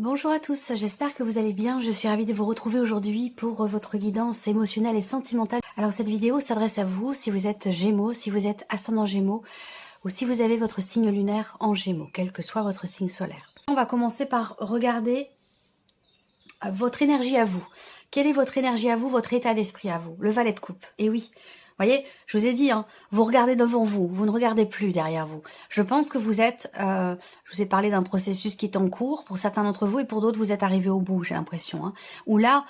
Bonjour à tous, j'espère que vous allez bien. Je suis ravie de vous retrouver aujourd'hui pour votre guidance émotionnelle et sentimentale. Alors cette vidéo s'adresse à vous si vous êtes Gémeaux, si vous êtes ascendant Gémeaux ou si vous avez votre signe lunaire en Gémeaux, quel que soit votre signe solaire. On va commencer par regarder votre énergie à vous. Quelle est votre énergie à vous, votre état d'esprit à vous? Le valet de coupe. Et oui, vous voyez, je vous ai dit, hein, vous regardez devant vous, vous ne regardez plus derrière vous. Je pense que vous êtes, je vous ai parlé d'un processus qui est en cours pour certains d'entre vous et pour d'autres, vous êtes arrivés au bout, j'ai l'impression. Hein, où là,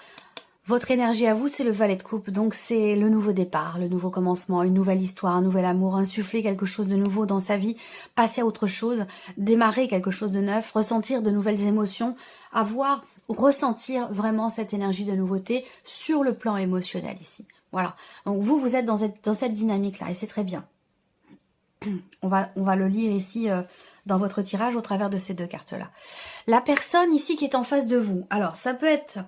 votre énergie à vous, c'est le valet de coupe, donc c'est le nouveau départ, le nouveau commencement, une nouvelle histoire, un nouvel amour, insuffler quelque chose de nouveau dans sa vie, passer à autre chose, démarrer quelque chose de neuf, ressentir de nouvelles émotions, avoir, ressentir vraiment cette énergie de nouveauté sur le plan émotionnel ici. Voilà, donc vous êtes dans cette dynamique-là et c'est très bien. On va le lire ici dans votre tirage au travers de ces deux cartes-là. La personne ici qui est en face de vous, alors ça peut être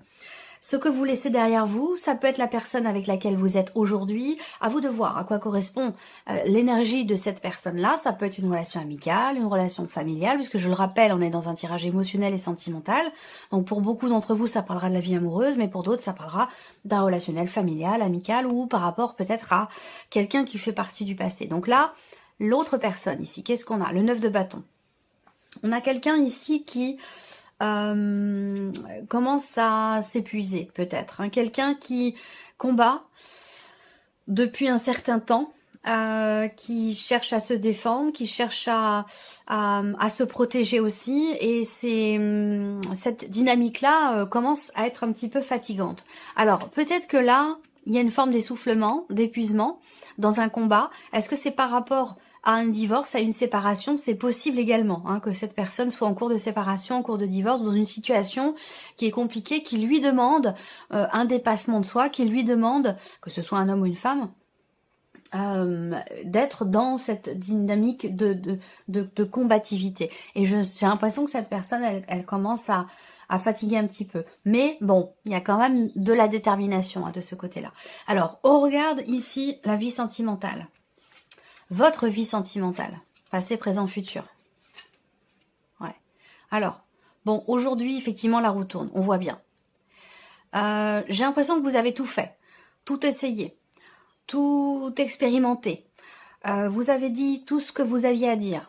ce que vous laissez derrière vous, ça peut être la personne avec laquelle vous êtes aujourd'hui. À vous de voir à quoi correspond l'énergie de cette personne-là. Ça peut être une relation amicale, une relation familiale, puisque je le rappelle, on est dans un tirage émotionnel et sentimental. Donc pour beaucoup d'entre vous, ça parlera de la vie amoureuse, mais pour d'autres, ça parlera d'un relationnel familial, amical, ou par rapport peut-être à quelqu'un qui fait partie du passé. Donc là, l'autre personne ici, qu'est-ce qu'on a? Le 9 de bâton. On a quelqu'un ici qui commence à s'épuiser peut-être. Hein. Quelqu'un qui combat depuis un certain temps, qui cherche à se défendre, qui cherche à se protéger aussi. Et cette dynamique-là commence à être un petit peu fatigante. Alors peut-être que là, il y a une forme d'essoufflement, d'épuisement dans un combat. Est-ce que c'est par rapport à un divorce, à une séparation? C'est possible également hein, que cette personne soit en cours de séparation, en cours de divorce, dans une situation qui est compliquée, qui lui demande un dépassement de soi, qui lui demande, que ce soit un homme ou une femme, d'être dans cette dynamique de combativité. Et j'ai l'impression que cette personne, elle commence à fatiguer un petit peu. Mais bon, il y a quand même de la détermination hein, de ce côté-là. Alors, on regarde ici la vie sentimentale. Votre vie sentimentale, passé, présent, futur. Ouais. Alors, bon, aujourd'hui, effectivement, la roue tourne, on voit bien. J'ai l'impression que vous avez tout fait, tout essayé, tout expérimenté. Vous avez dit tout ce que vous aviez à dire.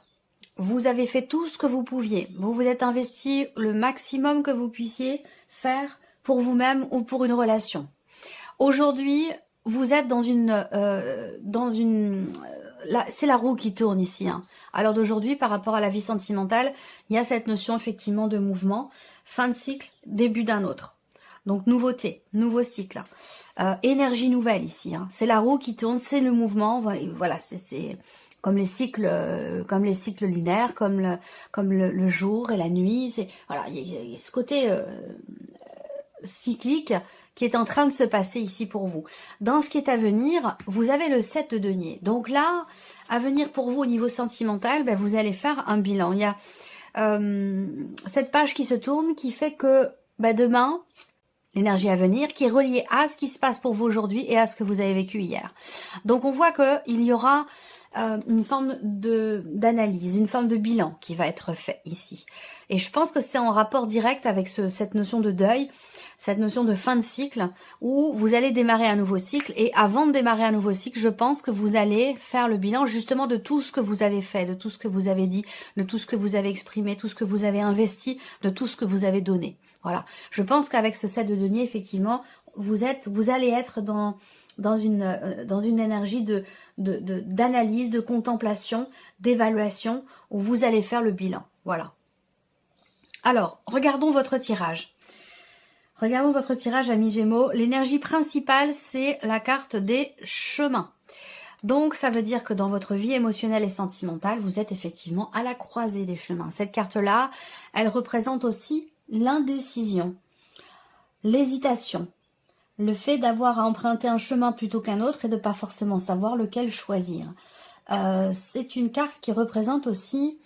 Vous avez fait tout ce que vous pouviez. Vous vous êtes investi le maximum que vous puissiez faire pour vous-même ou pour une relation. Aujourd'hui, vous êtes c'est la roue qui tourne ici. Hein. À l'heure d'aujourd'hui, par rapport à la vie sentimentale, il y a cette notion effectivement de mouvement, fin de cycle, début d'un autre. Donc nouveauté, nouveau cycle. Énergie nouvelle ici. Hein. C'est la roue qui tourne, c'est le mouvement. Voilà, c'est comme les cycles lunaires, comme le jour et la nuit. Voilà, il y a ce côté cyclique qui est en train de se passer ici pour vous. Dans ce qui est à venir, vous avez le 7 de denier. Donc là, à venir pour vous au niveau sentimental, ben vous allez faire un bilan. Il y a cette page qui se tourne qui fait que ben demain, l'énergie à venir, qui est reliée à ce qui se passe pour vous aujourd'hui et à ce que vous avez vécu hier. Donc on voit qu'il y aura une forme d'analyse, une forme de bilan qui va être fait ici. Et je pense que c'est en rapport direct avec cette notion de deuil, cette notion de fin de cycle, où vous allez démarrer un nouveau cycle. Et avant de démarrer un nouveau cycle, je pense que vous allez faire le bilan justement de tout ce que vous avez fait, de tout ce que vous avez dit, de tout ce que vous avez exprimé, tout ce que vous avez investi, de tout ce que vous avez donné. Voilà. Je pense qu'avec ce 7 de denier, effectivement, vous allez être dans une énergie d'analyse, de contemplation, d'évaluation, où vous allez faire le bilan. Voilà. Alors, regardons votre tirage. Regardons votre tirage, amis Gémeaux. L'énergie principale, c'est la carte des chemins. Donc, ça veut dire que dans votre vie émotionnelle et sentimentale, vous êtes effectivement à la croisée des chemins. Cette carte-là, elle représente aussi l'indécision, l'hésitation, le fait d'avoir à emprunter un chemin plutôt qu'un autre et de ne pas forcément savoir lequel choisir. C'est une carte qui représente aussi,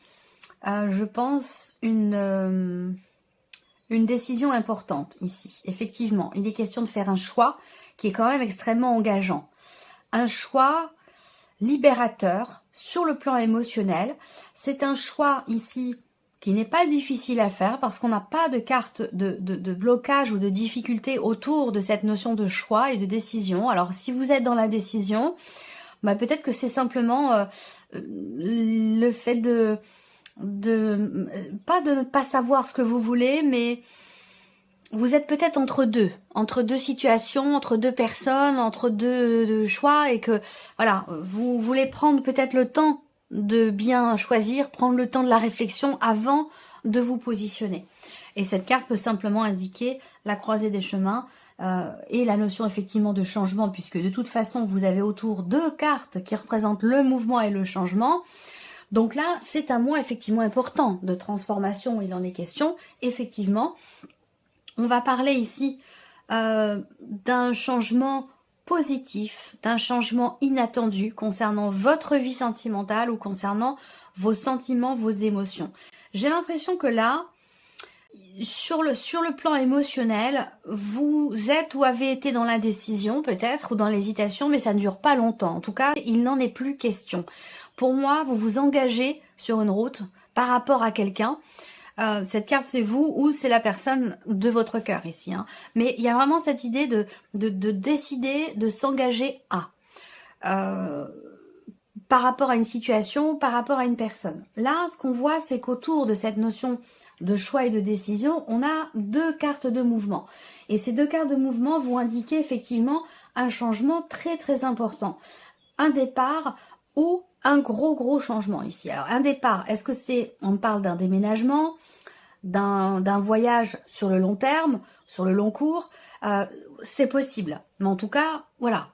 je pense, une décision importante ici. Effectivement, il est question de faire un choix qui est quand même extrêmement engageant. Un choix libérateur sur le plan émotionnel. C'est un choix ici qui n'est pas difficile à faire parce qu'on n'a pas de carte de blocage ou de difficulté autour de cette notion de choix et de décision. Alors si vous êtes dans la décision, bah, peut-être que c'est simplement le fait pas de ne pas savoir ce que vous voulez, mais vous êtes peut-être entre deux situations, entre deux personnes, entre deux choix, et que voilà, vous voulez prendre peut-être le temps de bien choisir, prendre le temps de la réflexion avant de vous positionner. Et cette carte peut simplement indiquer la croisée des chemins et la notion effectivement de changement, puisque de toute façon vous avez autour deux cartes qui représentent le mouvement et le changement. Donc là, c'est un mois effectivement important de transformation, il en est question, effectivement. On va parler ici d'un changement positif, d'un changement inattendu concernant votre vie sentimentale ou concernant vos sentiments, vos émotions. J'ai l'impression que là, sur le plan émotionnel, vous êtes ou avez été dans l'indécision peut-être ou dans l'hésitation, mais ça ne dure pas longtemps. En tout cas, il n'en est plus question. Pour moi, vous vous engagez sur une route par rapport à quelqu'un. Cette carte, c'est vous ou c'est la personne de votre cœur ici. Hein. Mais il y a vraiment cette idée de décider, de s'engager à. Par rapport à une situation, par rapport à une personne. Là, ce qu'on voit, c'est qu'autour de cette notion de choix et de décision, on a deux cartes de mouvement. Et ces deux cartes de mouvement vont indiquer effectivement un changement très très important. Un départ ou un gros changement ici. Alors un départ, est-ce que c'est, on parle d'un déménagement, d'un voyage sur le long terme, sur le long cours, c'est possible. Mais en tout cas, voilà,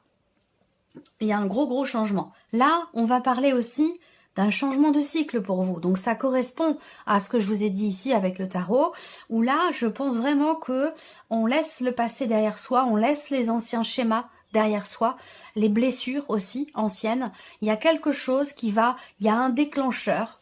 il y a un gros changement. Là, on va parler aussi d'un changement de cycle pour vous. Donc ça correspond à ce que je vous ai dit ici avec le tarot, où là, je pense vraiment que on laisse le passé derrière soi, on laisse les anciens schémas derrière soi, les blessures aussi anciennes. Il y a quelque chose il y a un déclencheur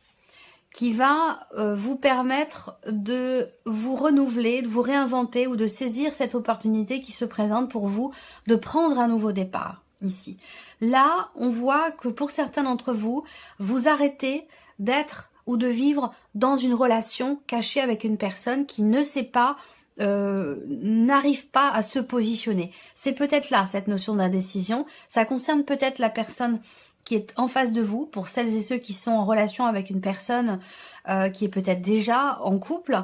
qui va vous permettre de vous renouveler, de vous réinventer ou de saisir cette opportunité qui se présente pour vous de prendre un nouveau départ ici. Là, on voit que pour certains d'entre vous, vous arrêtez d'être ou de vivre dans une relation cachée avec une personne qui ne sait pas, n'arrive pas à se positionner. C'est peut-être là cette notion d'indécision. Ça concerne peut-être la personne qui est en face de vous, pour celles et ceux qui sont en relation avec une personne qui est peut-être déjà en couple,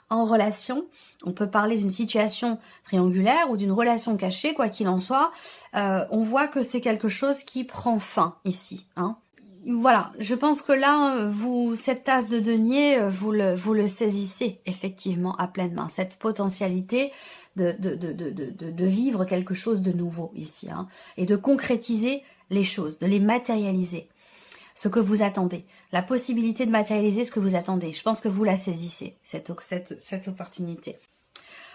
en relation. On peut parler d'une situation triangulaire ou d'une relation cachée, quoi qu'il en soit. On voit que c'est quelque chose qui prend fin ici. Hein. Voilà, je pense que là, cette tasse de denier, vous le saisissez effectivement à pleine main. Cette potentialité de vivre quelque chose de nouveau ici. Hein, et de concrétiser les choses, de les matérialiser. Ce que vous attendez, la possibilité de matérialiser ce que vous attendez. Je pense que vous la saisissez, cette opportunité.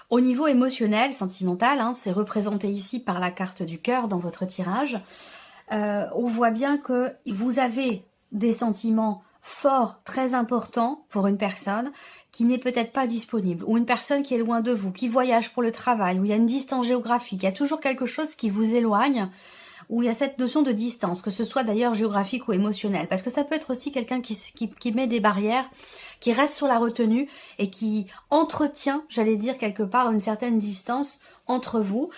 Au niveau émotionnel, sentimental, hein, c'est représenté ici par la carte du cœur dans votre tirage. On voit bien que vous avez des sentiments forts, très importants pour une personne qui n'est peut-être pas disponible, ou une personne qui est loin de vous, qui voyage pour le travail, où il y a une distance géographique, il y a toujours quelque chose qui vous éloigne, où il y a cette notion de distance, que ce soit d'ailleurs géographique ou émotionnelle, parce que ça peut être aussi quelqu'un qui met des barrières, qui reste sur la retenue et qui entretient, j'allais dire quelque part, une certaine distance entre vous,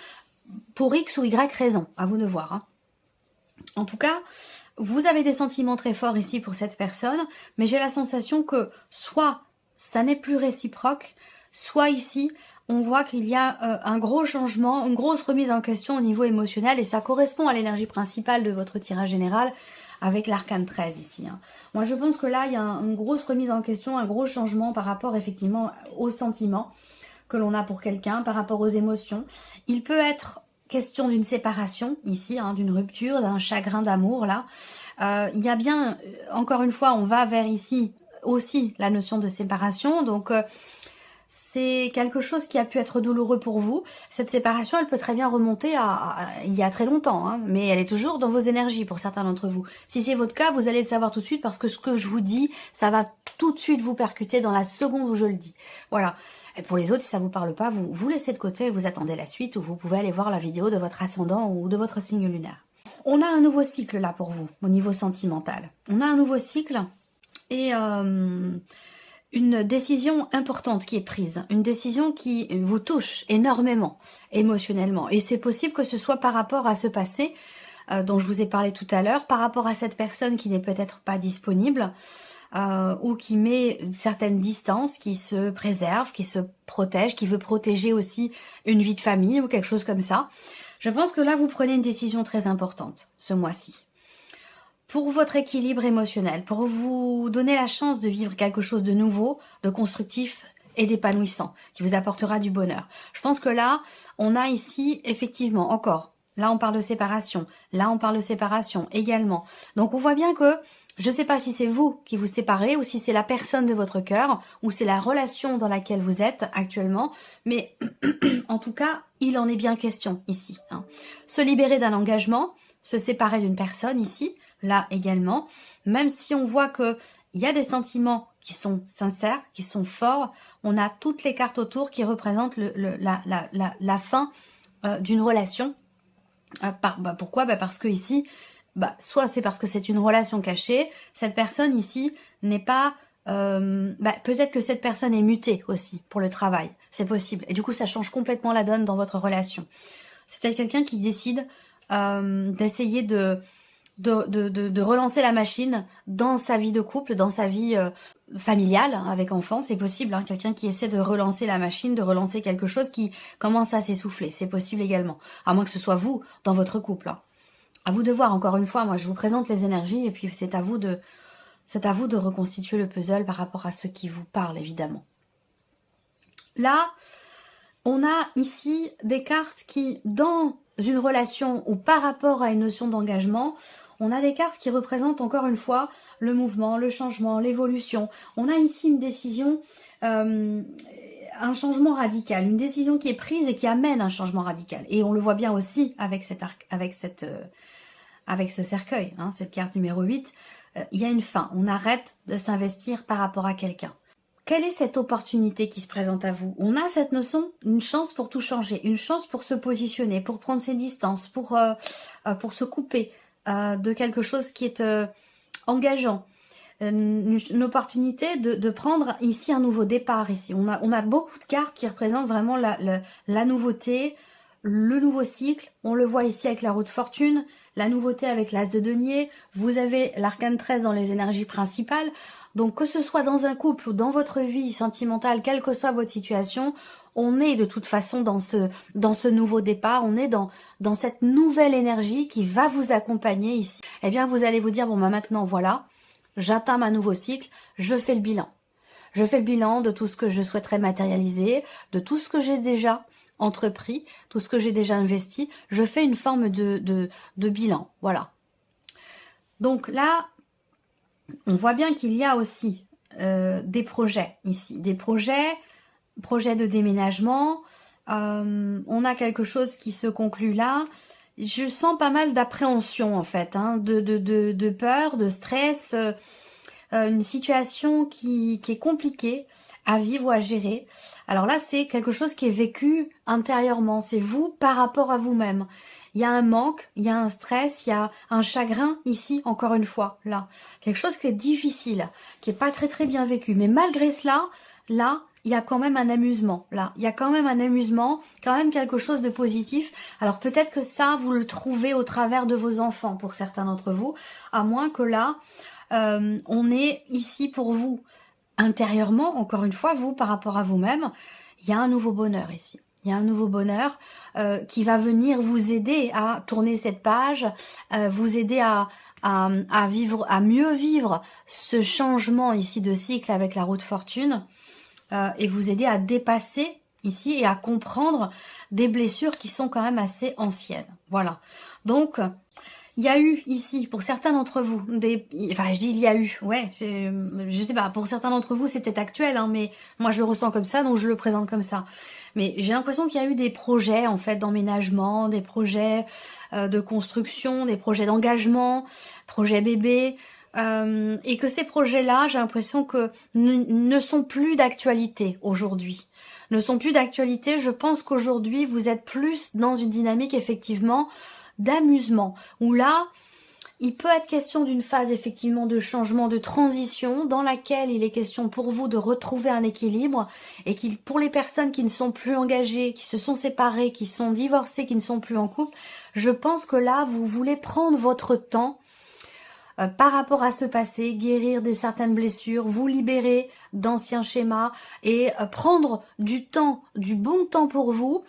pour X ou Y raison, à vous de voir. Hein. En tout cas, vous avez des sentiments très forts ici pour cette personne, mais j'ai la sensation que soit ça n'est plus réciproque, soit ici, on voit qu'il y a un gros changement, une grosse remise en question au niveau émotionnel, et ça correspond à l'énergie principale de votre tirage général avec l'arcane 13 ici. Hein. Moi, je pense que là, il y a une grosse remise en question, un gros changement par rapport effectivement aux sentiments que l'on a pour quelqu'un, par rapport aux émotions. Il peut être question d'une séparation ici, hein, d'une rupture, d'un chagrin d'amour là. Il y a bien, encore une fois, on va vers ici aussi la notion de séparation, donc c'est quelque chose qui a pu être douloureux pour vous. Cette séparation, elle peut très bien remonter à il y a très longtemps, hein, mais elle est toujours dans vos énergies pour certains d'entre vous. Si c'est votre cas, vous allez le savoir tout de suite parce que ce que je vous dis, ça va tout de suite vous percuter dans la seconde où je le dis. Voilà. Et pour les autres, si ça vous parle pas, vous laissez de côté et vous attendez la suite, ou vous pouvez aller voir la vidéo de votre ascendant ou de votre signe lunaire. On a un nouveau cycle là pour vous, au niveau sentimental. On a un nouveau cycle et une décision importante qui est prise, une décision qui vous touche énormément émotionnellement. Et c'est possible que ce soit par rapport à ce passé dont je vous ai parlé tout à l'heure, par rapport à cette personne qui n'est peut-être pas disponible ou qui met une certaine distance, qui se préserve, qui se protège, qui veut protéger aussi une vie de famille ou quelque chose comme ça. Je pense que là, vous prenez une décision très importante ce mois-ci. Pour votre équilibre émotionnel, pour vous donner la chance de vivre quelque chose de nouveau, de constructif et d'épanouissant, qui vous apportera du bonheur. Je pense que là, on a ici, effectivement, encore, là on parle de séparation, là on parle de séparation également. Donc on voit bien que, je ne sais pas si c'est vous qui vous séparez, ou si c'est la personne de votre cœur, ou c'est la relation dans laquelle vous êtes actuellement, mais en tout cas, il en est bien question ici. Hein. Se libérer d'un engagement, se séparer d'une personne ici, là également, même si on voit que il y a des sentiments qui sont sincères, qui sont forts, on a toutes les cartes autour qui représentent la fin d'une relation. Pourquoi parce que ici, soit c'est parce que c'est une relation cachée, cette personne ici n'est pas... peut-être que cette personne est mutée aussi pour le travail, c'est possible. Et du coup, ça change complètement la donne dans votre relation. C'est peut-être quelqu'un qui décide d'essayer de relancer la machine dans sa vie de couple, dans sa vie familiale avec enfants, c'est possible. Hein, quelqu'un qui essaie de relancer la machine, de relancer quelque chose qui commence à s'essouffler, c'est possible également. À moins que ce soit vous dans votre couple. Hein. À vous de voir, encore une fois, moi je vous présente les énergies et puis c'est à vous de reconstituer le puzzle par rapport à ce qui vous parle, évidemment. Là, on a ici des cartes qui, dans une relation ou par rapport à une notion d'engagement, on a des cartes qui représentent encore une fois le mouvement, le changement, l'évolution. On a ici une décision, un changement radical, une décision qui est prise et qui amène un changement radical. Et on le voit bien aussi avec ce cercueil, hein, cette carte numéro 8. Il y a une fin, on arrête de s'investir par rapport à quelqu'un. Quelle est cette opportunité qui se présente à vous? On a cette notion, une chance pour tout changer, une chance pour se positionner, pour prendre ses distances, pour se couper de quelque chose qui est engageant. Une opportunité de prendre ici un nouveau départ. Ici, on a beaucoup de cartes qui représentent vraiment la nouveauté, le nouveau cycle. On le voit ici avec la roue de fortune, la nouveauté avec l'as de denier. Vous avez l'arcane 13 dans les énergies principales. Donc que ce soit dans un couple ou dans votre vie sentimentale, quelle que soit votre situation, on est de toute façon dans ce nouveau départ, on est dans cette nouvelle énergie qui va vous accompagner ici. Eh bien vous allez vous dire, bon maintenant voilà, j'atteins ma nouveau cycle, je fais le bilan. Je fais le bilan de tout ce que je souhaiterais matérialiser, de tout ce que j'ai déjà entrepris, tout ce que j'ai déjà investi. Je fais une forme de bilan, voilà. Donc là, on voit bien qu'il y a aussi des projets ici, des projets de déménagement. On a quelque chose qui se conclut là. Je sens pas mal d'appréhension en fait, hein, de peur, de stress, une situation qui est compliquée à vivre ou à gérer. Alors là, c'est quelque chose qui est vécu intérieurement, c'est vous par rapport à vous-même. Il y a un manque, il y a un stress, il y a un chagrin ici, encore une fois, là. Quelque chose qui est difficile, qui est pas très très bien vécu. Mais malgré cela, là, il y a quand même un amusement, là. Il y a quand même un amusement, quand même quelque chose de positif. Alors peut-être que ça, vous le trouvez au travers de vos enfants, pour certains d'entre vous. À moins que là, on est ici pour vous. Intérieurement, encore une fois, vous, par rapport à vous-même, il y a un nouveau bonheur ici. Il y a un nouveau bonheur qui va venir vous aider à tourner cette page, vous aider à vivre, à mieux vivre ce changement ici de cycle avec la roue de fortune et vous aider à dépasser ici et à comprendre des blessures qui sont quand même assez anciennes. Voilà. Donc, il y a eu ici, pour certains d'entre vous, enfin je dis il y a eu, ouais, je sais pas, pour certains d'entre vous c'est peut-être actuel, hein, mais moi je le ressens comme ça, donc je le présente comme ça. Mais j'ai l'impression qu'il y a eu des projets en fait d'emménagement, des projets de construction, des projets d'engagement, projets bébés, et que ces projets-là, j'ai l'impression que ne sont plus d'actualité aujourd'hui. Ne sont plus d'actualité, je pense qu'aujourd'hui vous êtes plus dans une dynamique effectivement d'amusement, où là, Il peut être question d'une phase effectivement de changement, de transition, dans laquelle il est question pour vous de retrouver un équilibre et pour les personnes qui ne sont plus engagées, qui se sont séparées, qui sont divorcées, qui ne sont plus en couple, je pense que là, vous voulez prendre votre temps par rapport à ce passé, guérir de certaines blessures, vous libérer d'anciens schémas et prendre du temps, du bon temps pour vous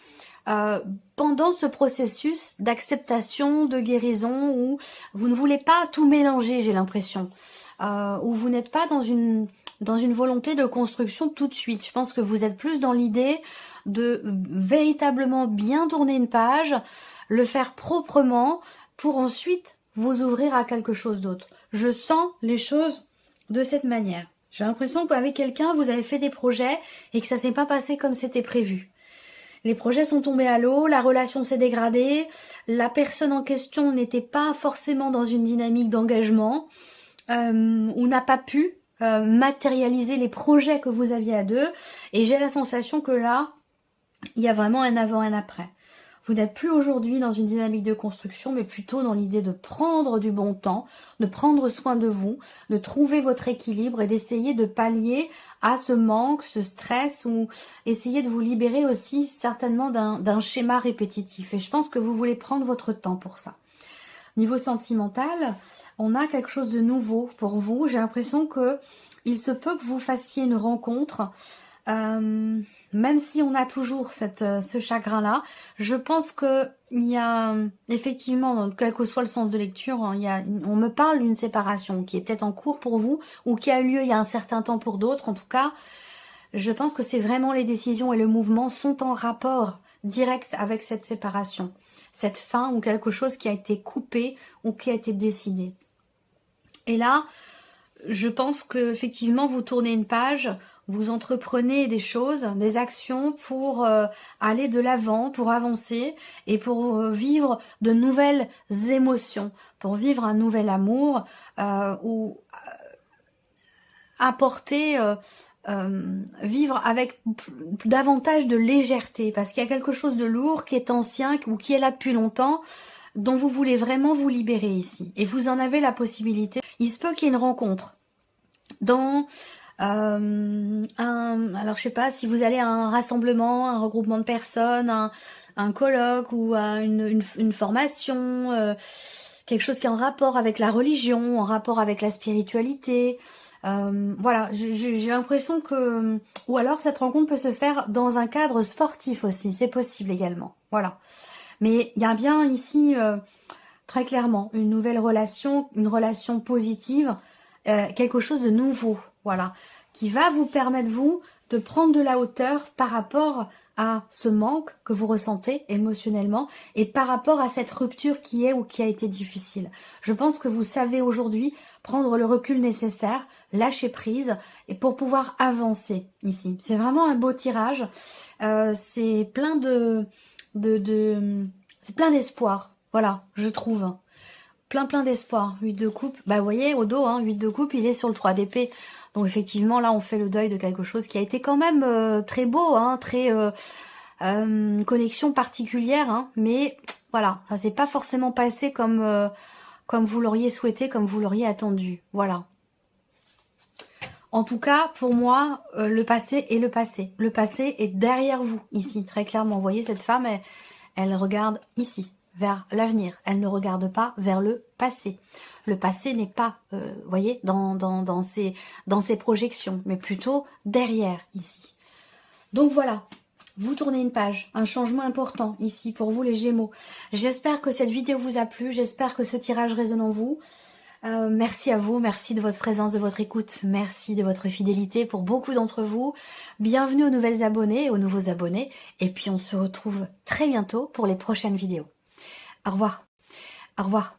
pendant ce processus d'acceptation, de guérison, où vous ne voulez pas tout mélanger, j'ai l'impression, où vous n'êtes pas dans une volonté de construction tout de suite. Je pense que vous êtes plus dans l'idée de véritablement bien tourner une page, le faire proprement, pour ensuite vous ouvrir à quelque chose d'autre. Je sens les choses de cette manière. J'ai l'impression qu'avec quelqu'un, vous avez fait des projets et que ça s'est pas passé comme c'était prévu. Les projets sont tombés à l'eau, la relation s'est dégradée, la personne en question n'était pas forcément dans une dynamique d'engagement, on n'a pas pu matérialiser les projets que vous aviez à deux, et j'ai la sensation que là, il y a vraiment un avant et un après. Vous n'êtes plus aujourd'hui dans une dynamique de construction, mais plutôt dans l'idée de prendre du bon temps, de prendre soin de vous, de trouver votre équilibre et d'essayer de pallier à ce manque, ce stress, ou essayer de vous libérer aussi certainement d'un schéma répétitif. Et je pense que vous voulez prendre votre temps pour ça. Niveau sentimental, on a quelque chose de nouveau pour vous. J'ai l'impression que il se peut que vous fassiez une rencontre, même si on a toujours ce chagrin-là, je pense que il y a effectivement, quel que soit le sens de lecture, on me parle d'une séparation qui est peut-être en cours pour vous ou qui a eu lieu il y a un certain temps pour d'autres. En tout cas, je pense que c'est vraiment les décisions et le mouvement sont en rapport direct avec cette séparation, cette fin ou quelque chose qui a été coupé ou qui a été décidé. Et là, je pense que effectivement vous tournez une page, vous entreprenez des choses, des actions pour aller de l'avant, pour avancer et pour vivre de nouvelles émotions, pour vivre un nouvel amour ou apporter, vivre avec davantage de légèreté, parce qu'il y a quelque chose de lourd qui est ancien ou qui est là depuis longtemps, dont vous voulez vraiment vous libérer ici. Et vous en avez la possibilité. Il se peut qu'il y ait une rencontre dans alors je sais pas, si vous allez à un rassemblement, un regroupement de personnes, un colloque ou à une formation, quelque chose qui est en rapport avec la religion, en rapport avec la spiritualité. Voilà, j'ai l'impression que... Ou alors cette rencontre peut se faire dans un cadre sportif aussi, c'est possible également. Voilà. Mais il y a bien ici, très clairement, une nouvelle relation, une relation positive, quelque chose de nouveau, voilà, qui va vous permettre, vous, de prendre de la hauteur par rapport à ce manque que vous ressentez émotionnellement et par rapport à cette rupture qui est ou qui a été difficile. Je pense que vous savez aujourd'hui prendre le recul nécessaire, lâcher prise et pour pouvoir avancer ici. C'est vraiment un beau tirage, c'est plein c'est plein d'espoir, voilà, je trouve. Plein d'espoir. 8 de coupe, bah vous voyez au dos, 8 de coupe, il est sur le 3 d'épée. Donc effectivement là on fait le deuil de quelque chose qui a été quand même très beau, très une connexion particulière, mais voilà, ça s'est pas forcément passé comme vous l'auriez souhaité, comme vous l'auriez attendu. Voilà. En tout cas, pour moi, le passé est le passé. Le passé est derrière vous, ici, très clairement. Vous voyez, cette femme, elle regarde ici, vers l'avenir. Elle ne regarde pas vers le passé. Le passé n'est pas, vous voyez, dans ses projections, mais plutôt derrière, ici. Donc voilà, vous tournez une page, un changement important ici pour vous les Gémeaux. J'espère que cette vidéo vous a plu, j'espère que ce tirage résonne en vous. Merci à vous, merci de votre présence, de votre écoute, merci de votre fidélité pour beaucoup d'entre vous. Bienvenue aux nouvelles abonnés et aux nouveaux abonnés. Et puis on se retrouve très bientôt pour les prochaines vidéos. Au revoir. Au revoir.